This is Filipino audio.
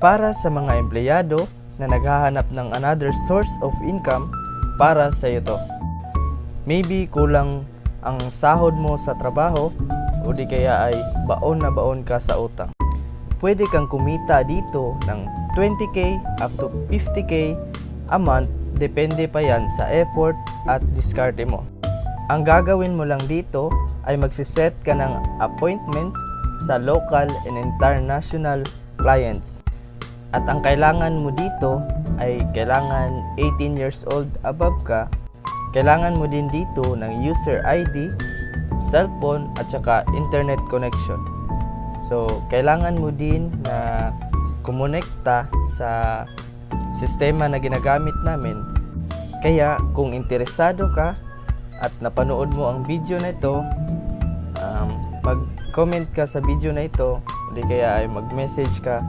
para sa mga empleyado na naghahanap ng another source of income, para sa iyo to. Maybe kulang ang sahod mo sa trabaho o di kaya ay baon na baon ka sa utang. Pwede kang kumita dito ng 20k up to 50k a month, depende pa yan sa effort at diskarte mo. Ang gagawin mo lang dito ay magsiset ka ng appointments sa local and international clients. At ang kailangan mo dito ay kailangan 18 years old above ka. Kailangan mo din dito ng user ID, cellphone at saka internet connection. So, kailangan mo din na kumonekta sa sistema na ginagamit namin. Kaya kung interesado ka at napanood mo ang video na ito, mag-comment ka sa video na ito, o di kaya ay mag-message ka